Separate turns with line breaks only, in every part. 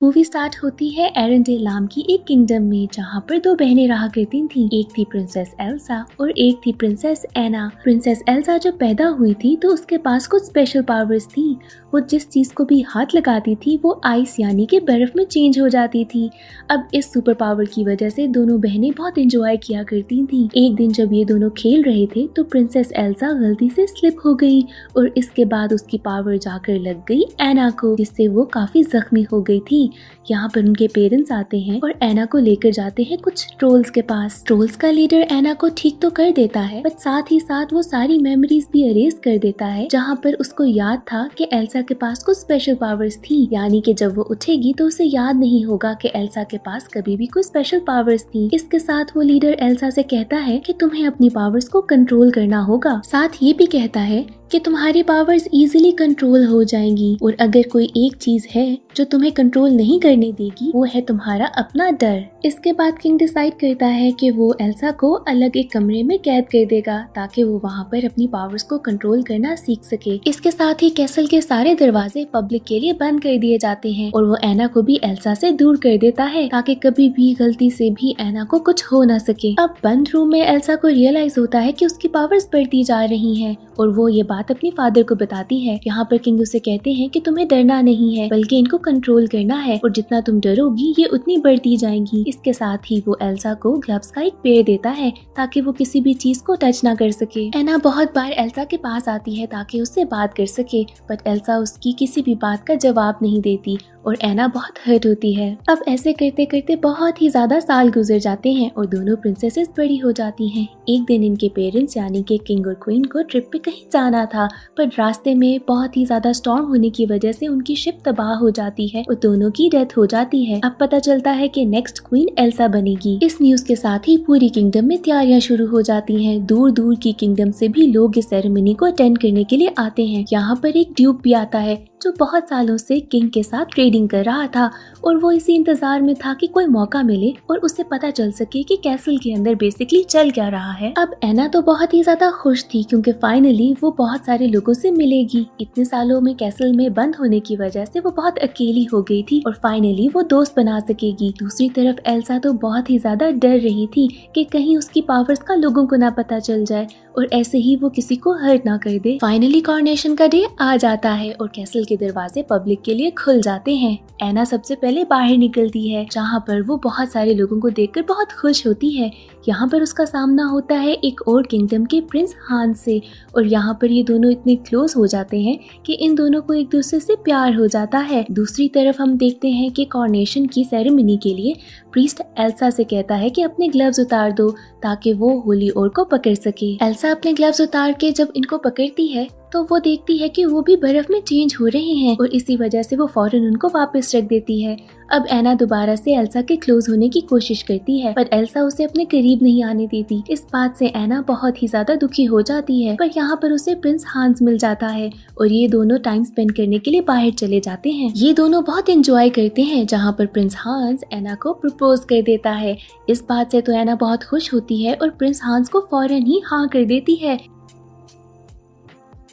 Movie start होती है एरेंडेल नाम की एक किंगडम में, जहाँ पर दो बहनें रहा करती थीं। एक थी प्रिंसेस एल्सा और एक थी प्रिंसेस एना। प्रिंसेस एल्सा जब पैदा हुई थी तो उसके पास कुछ स्पेशल पावर्स थी। वो जिस चीज को भी हाथ लगाती थी वो आइस यानी कि बर्फ में चेंज हो जाती थी। अब इस सुपर पावर की वजह से दोनों बहनें बहुत एंजॉय किया करती थीं। एक दिन जब ये दोनों खेल रहे थे तो प्रिंसेस एल्सा गलती से स्लिप हो गई और इसके बाद उसकी पावर जाकर लग गई एना को, जिससे वो काफी जख्मी हो गई थी। यहाँ पर उनके पेरेंट्स आते हैं और एना को लेकर जाते हैं कुछ ट्रोल्स के पास। ट्रोल्स का लीडर एना को ठीक तो कर देता है, पर साथ ही साथ वो सारी मेमोरीज भी अरेज कर देता है, जहाँ पर उसको याद था कि एल्सा के पास कुछ स्पेशल पावर्स थी। यानी कि जब वो उठेगी तो उसे याद नहीं होगा कि एल्सा के पास कभी भी कोई स्पेशल पावर्स थी। इसके साथ वो लीडर एल्सा से कहता है कि तुम्हें अपनी पावर्स को कंट्रोल करना होगा। साथ ये भी कहता है कि तुम्हारी पावर्स इजीली कंट्रोल हो जाएंगी और अगर कोई एक चीज है जो तुम्हें कंट्रोल नहीं करने देगी वो है तुम्हारा अपना डर। इसके बाद किंग डिसाइड करता है कि वो एल्सा को अलग एक कमरे में कैद कर देगा ताकि वो वहाँ पर अपनी पावर्स को कंट्रोल करना सीख सके। इसके साथ ही कैसल के सारे दरवाजे पब्लिक के लिए बंद कर दिए जाते हैं और वो एना को भी एल्सा से दूर कर देता है ताकि कभी भी गलती से भी एना को कुछ हो ना सके। अब बंद रूम में एल्सा को रियलाइज होता है कि उसकी पावर्स बढ़ती जा रही हैं और वो ये बात अपनी फादर को बताती है। यहाँ पर किंग उसे कहते हैं कि तुम्हें डरना नहीं है बल्कि इनको कंट्रोल करना है और जितना तुम डरोगी ये उतनी बढ़ती जाएंगी। इसके साथ ही वो एल्सा को ग्लव्स का एक पेड़ देता है ताकि वो किसी भी चीज को टच ना कर सके। एना बहुत बार एल्सा के पास आती है ताकि उससे बात कर सके, बट एल्सा उसकी किसी भी बात का जवाब नहीं देती और एना बहुत हर्ट होती है। अब ऐसे करते करते बहुत ही ज्यादा साल गुजर जाते हैं और दोनों प्रिंसेसेस बड़ी हो जाती हैं। एक दिन इनके पेरेंट्स यानी कि किंग और क्वीन को ट्रिप पे कहीं जाना था, पर रास्ते में बहुत ही ज्यादा स्टॉर्म होने की वजह से उनकी शिप तबाह हो जाती है और दोनों की डेथ हो जाती है। अब पता चलता है कि नेक्स्ट क्वीन एल्सा बनेगी। इस न्यूज के साथ ही पूरी किंगडम में तैयारियां शुरू हो जाती हैं। दूर दूर की किंगडम से भी लोग इस सेरेमनी को अटेंड करने के लिए आते हैं। यहाँ पर एक ड्यूक भी आता है जो बहुत सालों से किंग के साथ ट्रेडिंग कर रहा था और वो इसी इंतजार में था कि कोई मौका मिले और उसे पता चल सके कि कैसल के अंदर बेसिकली चल क्या रहा है। अब एना तो बहुत ही ज्यादा खुश थी क्योंकि फाइनली वो बहुत सारे लोगों से मिलेगी। इतने सालों में कैसल में बंद होने की वजह से वो बहुत अकेली हो गई थी और फाइनली वो दोस्त बना सकेगी। दूसरी तरफ एल्सा तो बहुत ही ज्यादा डर रही थी कि कहीं उसकी पावर्स का लोगों को ना पता चल जाए और ऐसे ही वो किसी को हर्ट ना कर दे। फाइनली कॉरोनेशन का डे आ जाता है और कैसल के दरवाजे पब्लिक के लिए खुल जाते हैं। एना सबसे पहले बाहर निकलती है जहाँ पर वो बहुत सारे लोगों को देखकर बहुत खुश होती है। यहाँ पर उसका सामना होता है एक और किंगडम के प्रिंस हांस से और यहाँ पर ये दोनों इतने क्लोज हो जाते हैं कि इन दोनों को एक दूसरे से प्यार हो जाता है। दूसरी तरफ हम देखते हैं कि कॉरोनेशन की सेरेमनी के लिए प्रीस्ट एल्सा से कहता है कि अपने ग्लव्स उतार दो ताकि वो होली ओर को पकड़ सके। एल्सा अपने ग्लव्स उतार के जब इनको पकड़ती है तो वो देखती है कि वो भी बर्फ में चेंज हो रहे हैं और इसी वजह से वो फौरन उनको वापस रख देती है। अब एना दोबारा से एल्सा के क्लोज होने की कोशिश करती है पर एल्सा उसे अपने करीब नहीं आने देती। इस बात से एना बहुत ही ज्यादा दुखी हो जाती है, पर यहाँ पर उसे प्रिंस हांस मिल जाता है और ये दोनों टाइम स्पेंड करने के लिए बाहर चले जाते हैं। ये दोनों बहुत एंजॉय करते हैं जहाँ पर प्रिंस हांस एना को प्रपोज कर देता है। इस बात से तो एना बहुत खुश होती है और प्रिंस हांस को फौरन ही हाँ कर देती है।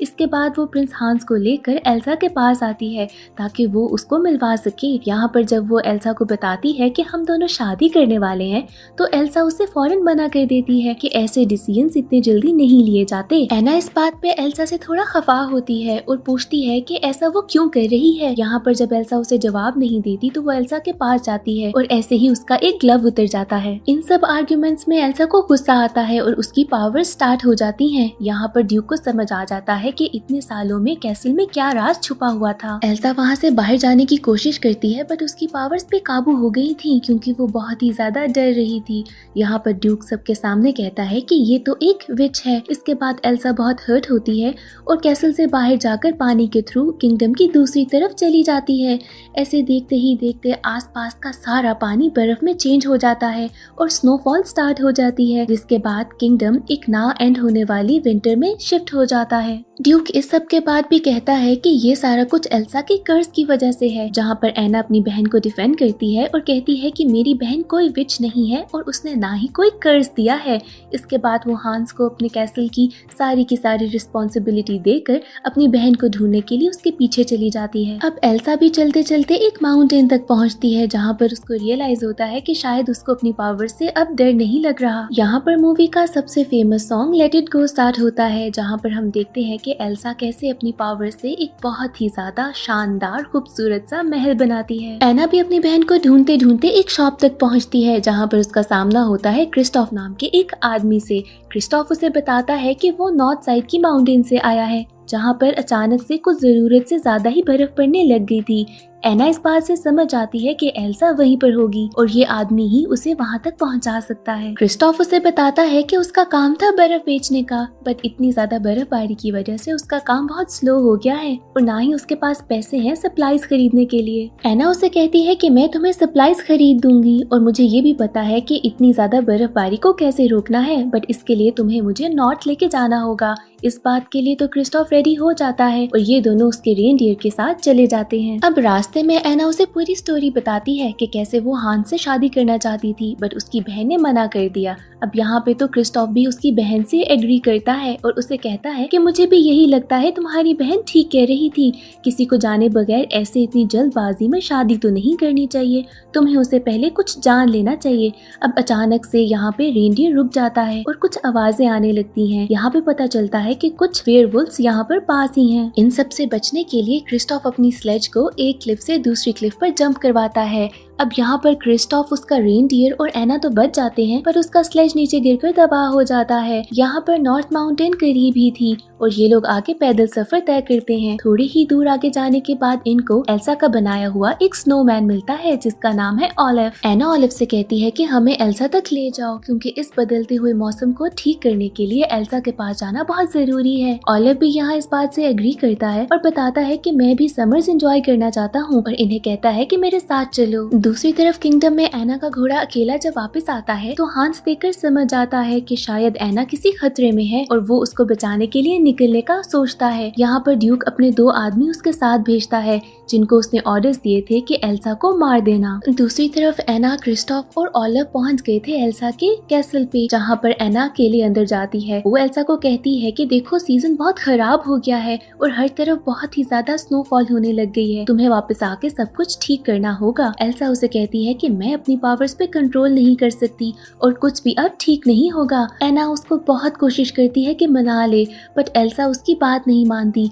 इसके बाद वो प्रिंस हांस को लेकर एल्सा के पास आती है ताकि वो उसको मिलवा सके। यहाँ पर जब वो एल्सा को बताती है कि हम दोनों शादी करने वाले हैं तो एल्सा उसे फौरन मना कर देती है कि ऐसे डिसीजंस इतने जल्दी नहीं लिए जाते। एना इस बात पे एल्सा से थोड़ा खफा होती है और पूछती है कि ऐसा वो क्यों कर रही है। यहाँ पर जब एल्सा उसे जवाब नहीं देती तो वो एल्सा के पास जाती है और ऐसे ही उसका एक ग्लव उतर जाता है। इन सब आर्ग्यूमेंट्स में एल्सा को गुस्सा आता है और उसकी पावर स्टार्ट हो जाती है। यहाँ पर ड्यूक को समझ आ जाता है कि इतने सालों में कैसल में क्या राज छुपा हुआ था। एल्सा वहाँ से बाहर जाने की कोशिश करती है बट उसकी पावर्स पे काबू हो गई थी क्योंकि वो बहुत ही ज्यादा डर रही थी। यहाँ पर ड्यूक सबके सामने कहता है कि ये तो एक विच है। इसके बाद एल्सा बहुत हर्ट होती है और कैसल से बाहर जाकर पानी के थ्रू किंगडम की दूसरी तरफ चली जाती है। ऐसे देखते ही देखते आसपास का सारा पानी बर्फ में चेंज हो जाता है और स्नोफॉल स्टार्ट हो जाती है, जिसके बाद किंगडम एक ना एंड होने वाली विंटर में शिफ्ट हो जाता है। ड्यूक इस सब के बाद भी कहता है कि ये सारा कुछ एल्सा के कर्ज की वजह से है, जहाँ पर एना अपनी बहन को डिफेंड करती है और कहती है कि मेरी बहन कोई विच नहीं है और उसने ना ही कोई कर्ज दिया है। इसके बाद वो हांस को अपने कैसल की सारी रिस्पॉन्सिबिलिटी देकर अपनी बहन को ढूंढने के लिए उसके पीछे चली जाती है। अब एल्सा भी चलते चलते एक माउंटेन तक पहुंचती है, जहां पर उसको रियलाइज होता है कि शायद उसको अपनी पावर से अब डर नहीं लग रहा। यहाँ पर मूवी का सबसे famous song let it go start होता है, जहाँ पर हम देखते हैं कि एल्सा कैसे अपनी पावर से एक बहुत ही ज्यादा शानदार खूबसूरत सा महल बनाती है। एना भी अपनी बहन को ढूंढते ढूंढते एक शॉप तक पहुंचती है, जहाँ पर उसका सामना होता है क्रिस्टोफ नाम के एक आदमी से। क्रिस्टोफ उसे बताता है कि वो नॉर्थ साइड की माउंटेन से आया है, जहाँ पर अचानक से कुछ जरूरत से ज्यादा ही बर्फ पड़ने लग गई थी। एना इस बात से समझ जाती है कि एल्सा वहीं पर होगी और ये आदमी ही उसे वहाँ तक पहुँचा सकता है। क्रिस्टोफ उसे बताता है कि उसका काम था बर्फ बेचने का, बट इतनी ज्यादा बर्फबारी की वजह से उसका काम बहुत स्लो हो गया है और ना ही उसके पास पैसे हैं सप्लाईज खरीदने के लिए। एना उसे कहती है कि मैं तुम्हें सप्लाईज खरीद दूंगी और मुझे ये भी पता है कि इतनी ज्यादा बर्फबारी को कैसे रोकना है, बट इसके लिए तुम्हें मुझे नॉर्थ लेके जाना होगा। इस बात के लिए तो क्रिस्टोफ रेडी हो जाता है और ये दोनों उसके रेनडियर के साथ चले जाते हैं। अब रास्ते में एना उसे पूरी स्टोरी बताती है कि कैसे वो हांस से शादी करना चाहती थी, बट उसकी बहन ने मना कर दिया। अब यहाँ पे तो क्रिस्टोफ भी उसकी बहन से एग्री करता है और उसे कहता है कि मुझे भी यही लगता है, तुम्हारी बहन ठीक कह रही थी, किसी को जाने बगैर ऐसे इतनी जल्दबाजी में शादी तो नहीं करनी चाहिए, तुम्हें उसे पहले कुछ जान लेना चाहिए। अब अचानक से यहाँ पे रेनडियर रुक जाता है और कुछ आवाजें आने लगती हैं। यहाँ पे पता चलता है कि कुछ वेयरवुल्व्स यहाँ पर पास ही हैं। इन सब से बचने के लिए क्रिस्टोफ अपनी स्लेज को एक क्लिफ से दूसरी क्लिफ पर जंप करवाता है। अब यहाँ पर क्रिस्टोफ, उसका रेनडियर और एना तो बच जाते हैं, पर उसका स्लेज नीचे गिरकर तबाह हो जाता है। यहाँ पर नॉर्थ माउंटेन करीब ही थी और ये लोग आगे पैदल सफर तय करते हैं। थोड़ी ही दूर आगे जाने के बाद इनको एल्सा का बनाया हुआ एक स्नोमैन मिलता है, जिसका नाम है ऑलिव। एना ऑलिव से कहती है कि हमें एल्सा तक ले जाओ, क्योंकि इस बदलते हुए मौसम को ठीक करने के लिए एल्सा के पास जाना बहुत जरूरी है। ऑलिव भी यहाँ इस बात से एग्री करता है और बताता है कि मैं भी समर्स एंजॉय करना चाहता हूँ और इन्हें कहता है कि मेरे साथ चलो। दूसरी तरफ किंगडम में एना का घोड़ा अकेला जब वापस आता है तो हांस देखकर समझ जाता है कि शायद एना किसी खतरे में है और वो उसको बचाने के लिए निकलने का सोचता है। यहाँ पर ड्यूक अपने 2 आदमी उसके साथ भेजता है, जिनको उसने ऑर्डर्स दिए थे कि एल्सा को मार देना। दूसरी तरफ एना, क्रिस्टोफ और ऑलिव पहुंच गए थे एल्सा के कैसल पे, जहाँ पर एना अकेले अंदर जाती है। वो एल्सा को कहती है कि देखो सीजन बहुत खराब हो गया है और हर तरफ बहुत ही ज्यादा स्नोफॉल होने लग गई है, तुम्हें वापस आके सब कुछ ठीक करना होगा। एल्सा उसे कहती है कि मैं अपनी पावर्स पे कंट्रोल नहीं कर सकती और कुछ भी अब ठीक नहीं होगा। एना उसको बहुत कोशिश करती है कि मना ले, बट एल्सा उसकी बात नहीं मानती।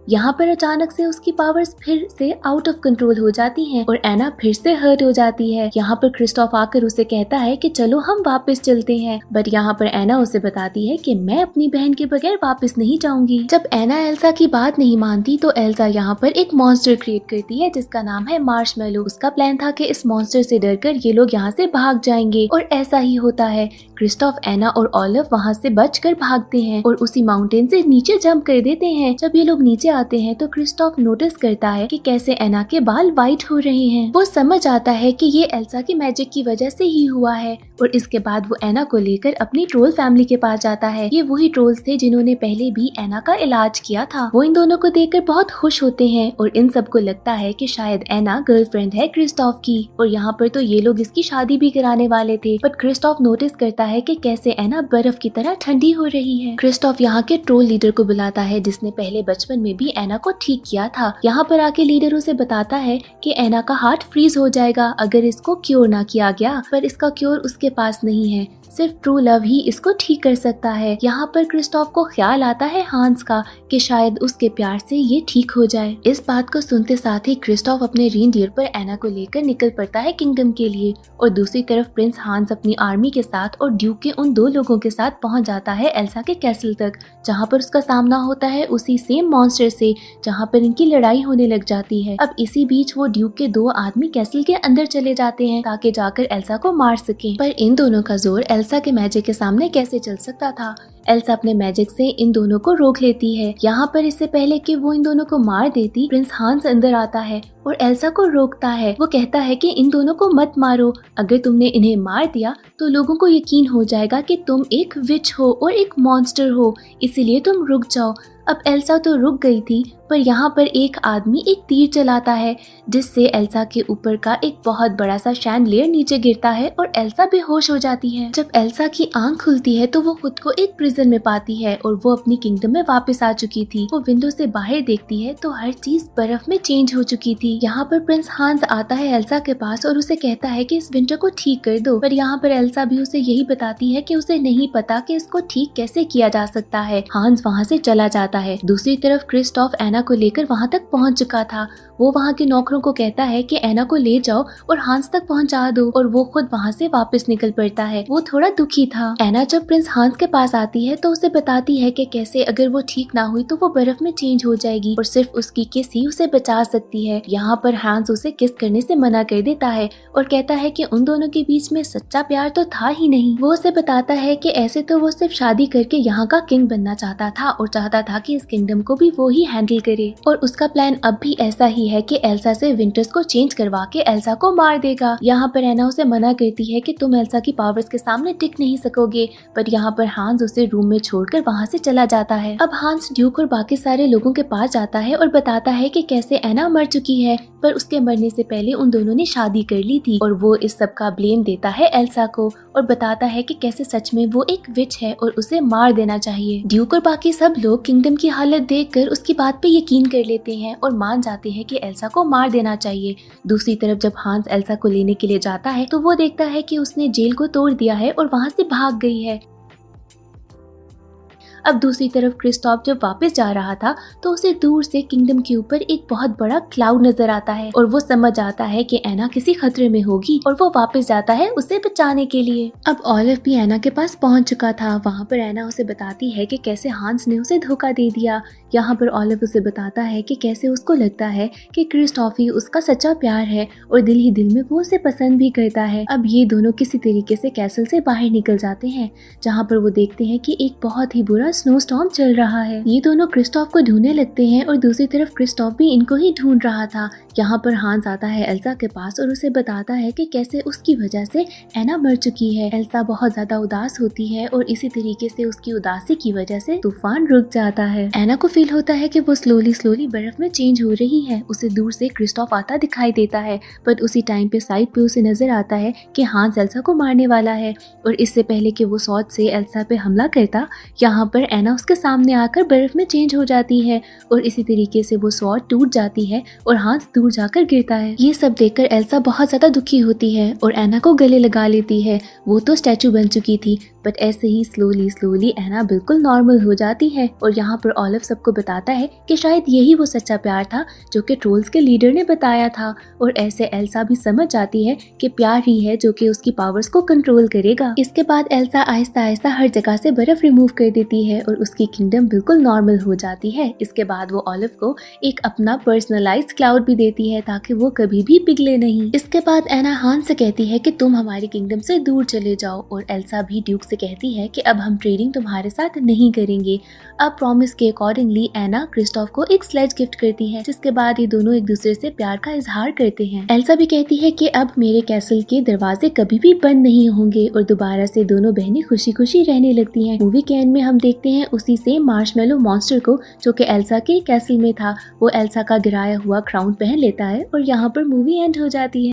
यहाँ पर अचानक से उसकी पावर्स फिर से आउट ऑफ कंट्रोल हो जाती हैं और एना फिर से हर्ट हो जाती है। यहाँ पर क्रिस्टोफ आकर उसे कहता है कि चलो हम वापस चलते हैं, बट यहाँ पर एना उसे बताती है कि मैं अपनी बहन के बगैर वापस नहीं जाऊंगी। जब एना एल्सा की बात नहीं मानती तो एल्सा यहाँ पर एक मॉन्स्टर क्रिएट करती है, जिसका नाम है मार्शमैलो। उसका प्लान था कि इस मॉन्स्टर से डरकर ये लोग यहाँ से भाग जाएंगे और ऐसा ही होता है। क्रिस्टोफ, एना और ऑलिव वहाँ से बचकर भागते हैं और उसी माउंटेन से नीचे जंप कर देते हैं। जब ये लोग नीचे आते हैं तो क्रिस्टोफ नोटिस करता है कि कैसे एना के बाल वाइट हो रहे हैं। वो समझ आता है कि ये एल्सा की मैजिक की वजह से ही हुआ है और इसके बाद वो एना को लेकर अपनी ट्रोल फैमिली के पास जाता है। ये वही ट्रोल्स थे जिन्होंने पहले भी एना का इलाज किया था। वो इन दोनों को देखकर बहुत खुश होते हैं और इन सबको लगता है कि शायद एना गर्लफ्रेंड है क्रिस्टोफ की और यहाँ पर तो ये लोग इसकी शादी भी कराने वाले थे, बट क्रिस्टोफ नोटिस करता है कि कैसे एना बर्फ की तरह ठंडी हो रही है। क्रिस्टोफ यहाँ के ट्रोल लीडर को बुलाता है, जिसने पहले बचपन में भी एना को ठीक किया था। यहाँ पर आके लीडर उसे बताता है कि एना का हार्ट फ्रीज हो जाएगा अगर इसको क्योर ना किया गया, पर इसका क्योर उसके पास नहीं है, सिर्फ ट्रू लव ही इसको ठीक कर सकता है। यहाँ पर क्रिस्टोफ को ख्याल आता है हांस का कि शायद उसके प्यार से ये ठीक हो जाए। इस बात को सुनते साथ ही क्रिस्टोफ अपने रेनडियर पर एना को लेकर निकल पड़ता है किंगडम के लिए और दूसरी तरफ प्रिंस हांस अपनी आर्मी के साथ और ड्यूक के उन 2 लोगों के साथ पहुंच जाता है एल्सा के कैसल तक, जहाँ पर उसका सामना होता है उसी सेम मॉन्स्टर से, जहाँ पर इनकी लड़ाई होने लग जाती है। अब इसी बीच वो ड्यूक के 2 आदमी कैसल के अंदर चले जाते हैं ताकि जाकर एल्सा को मार सकें। पर इन दोनों का जोर एल्सा के मैजिक के सामने कैसे चल सकता था। एल्सा अपने मैजिक से इन दोनों को रोक लेती है। यहाँ पर इससे पहले कि वो इन दोनों को मार देती, प्रिंस हांस अंदर आता है और एल्सा को रोकता है। वो कहता है कि इन दोनों को मत मारो, अगर तुमने इन्हें मार दिया तो लोगों को यकीन हो जाएगा कि तुम एक विच हो और एक मॉन्स्टर हो, इसीलिए तुम रुक जाओ। अब एल्सा तो रुक गई थी, पर यहाँ पर एक आदमी एक तीर चलाता है जिससे एल्सा के ऊपर का एक बहुत बड़ा सा शैंडलियर नीचे गिरता है और एल्सा बेहोश हो जाती है। जब एल्सा की आंख खुलती है तो वो खुद को एक प्रिजन में पाती है और वो अपनी किंगडम में वापस आ चुकी थी। वो विंडो से बाहर देखती है तो हर चीज बर्फ में चेंज हो चुकी थी। यहाँ पर प्रिंस हांस आता है एल्सा के पास और उसे कहता है कि इस विंटर को ठीक कर दो, पर यहाँ पर एल्सा भी उसे यही बताती है कि उसे नहीं पता कि इसको ठीक कैसे किया जा सकता है। हांस वहाँ से चला जाता है। दूसरी तरफ क्रिस्टोफ एना को लेकर वहाँ तक पहुँच चुका था। वो वहाँ के नौकरों को कहता है कि एना को ले जाओ और हांस तक पहुँचा दो, और वो खुद वहाँ से वापस निकल पड़ता है। वो थोड़ा दुखी था। एना जब प्रिंस हांस के पास आती है तो उसे बताती है कि कैसे अगर वो ठीक ना हुई तो वो बर्फ में चेंज हो जाएगी और सिर्फ उसकी किस ही उसे बचा सकती है। यहाँ पर हांस उसे किस करने से मना कर देता है और कहता है कि उन दोनों के बीच में सच्चा प्यार तो था ही नहीं। वो उसे बताता है कि ऐसे तो वो सिर्फ शादी करके यहाँ का किंग बनना चाहता था और चाहता था कि इस किंगडम को भी वो ही हैंडल करे, और उसका प्लान अब भी ऐसा ही है कि एल्सा से विंटर्स को चेंज करवा के एल्सा को मार देगा। यहाँ पर एना उसे मना करती है कि तुम एल्सा की पावर्स के सामने टिक नहीं सकोगे, पर यहाँ पर हांस उसे रूम में छोड़कर वहाँ से चला जाता है। अब हांस ड्यूक और बाकी सारे लोगों के पास जाता है और बताता है कि कैसे एना मर चुकी है, पर उसके मरने से पहले उन दोनों ने शादी कर ली थी, और वो इस सब का ब्लेम देता है एल्सा को और बताता है कि कैसे सच में वो एक विच है और उसे मार देना चाहिए। ड्यूक और बाकी सब लोग किंगडम की हालत देखकर उसकी बात पे यकीन कर लेते हैं और मान जाते हैं कि एल्सा को मार देना चाहिए। दूसरी तरफ जब हांस एल्सा को लेने के लिए जाता है तो वो देखता है कि उसने जेल को तोड़ दिया है और वहाँ से भाग गई है। अब दूसरी तरफ क्रिस्टोफ जब वापस जा रहा था तो उसे दूर से किंगडम के ऊपर एक बहुत बड़ा क्लाउड नजर आता है और वो समझ आता है कि एना किसी खतरे में होगी और वो वापस जाता है उसे बचाने के लिए। अब ओलिव भी एना के पास पहुंच चुका था। वहाँ पर एना उसे बताती है कि कैसे हांस ने उसे धोखा दे दिया। यहाँ पर ओलिव उसे बताता है कि कैसे उसको लगता है कि क्रिस्टोफ ही उसका सच्चा प्यार है और दिल ही दिल में वो उसे पसंद भी करता है। अब ये दोनों किसी तरीके से कैसल से बाहर निकल जाते हैं, जहाँ पर वो देखते हैं कि एक बहुत ही बुरा स्नो स्टॉर्म चल रहा है। ये दोनों क्रिस्टोफ को ढूंढने लगते हैं और दूसरी तरफ क्रिस्टोफ भी इनको ही ढूंढ रहा था। यहाँ पर हांस आता है एल्सा के पास और उसे बताता है कि कैसे उसकी वजह से एना मर चुकी है। एल्सा बहुत ज्यादा उदास होती है और इसी तरीके से उसकी उदासी की वजह से तूफान रुक जाता है। एना को फील होता है कि वो स्लोली बर्फ में चेंज हो रही है। उसे दूर से क्रिस्टोफ आता दिखाई देता है, पर उसी टाइम पे साइड पे उसे नजर आता है कि हांस एल्सा को मारने वाला है, और इससे पहले कि वो सॉर्ड से एल्सा पे हमला करता, यहाँ पर एना उसके सामने आकर बर्फ में चेंज हो जाती है और इसी तरीके से वो सॉर्ड टूट जाती है और हांस दूर जाकर गिरता है। ये सब देखकर एल्सा बहुत ज्यादा दुखी होती है और एना को गले लगा लेती है। वो तो स्टैचू बन चुकी थी, बट ऐसे ही स्लोली एना बिल्कुल नॉर्मल हो जाती है और यहाँ पर ओलिव सबको बताता है कि शायद यही वो सच्चा प्यार था जो कि ट्रोल्स के लीडर ने बताया था, और ऐसे एल्सा भी समझ जाती है कि प्यार ही है जो कि उसकी पावर्स को कंट्रोल करेगा। इसके बाद एल्सा आहिस्ता आहिस्ता हर जगह से बर्फ रिमूव कर देती है और उसकी किंगडम बिल्कुल नॉर्मल हो जाती है। इसके बाद वो ओलिव को एक अपना पर्सनलाइज्ड क्लाउड भी देती है ताकि वो कभी भी पिघले नहीं। इसके बाद एना हांस से कहती है कि तुम हमारी किंगडम से दूर चले जाओ, और एल्सा भी ड्यूक से कहती है कि अब हम ट्रेडिंग तुम्हारे साथ नहीं करेंगे। अब प्रॉमिस के अकॉर्डिंगली एना क्रिस्टोफ को एक स्लेज गिफ्ट करती है, जिसके बाद ये दोनों एक दूसरे से प्यार का इजहार करते हैं। एल्सा भी कहती है कि अब मेरे कैसल के दरवाजे कभी भी बंद नहीं होंगे, और दोबारा से दोनों बहनें खुशी खुशी रहने लगती हैं। मूवी के एंड में हम देखते हैं उसी से मार्शमेलो मॉन्स्टर को जो कि एल्सा के कैसल में था। वो एल्सा का गिराया हुआ क्राउन पहन लेता है और यहाँ पर मूवी एंड हो जाती है।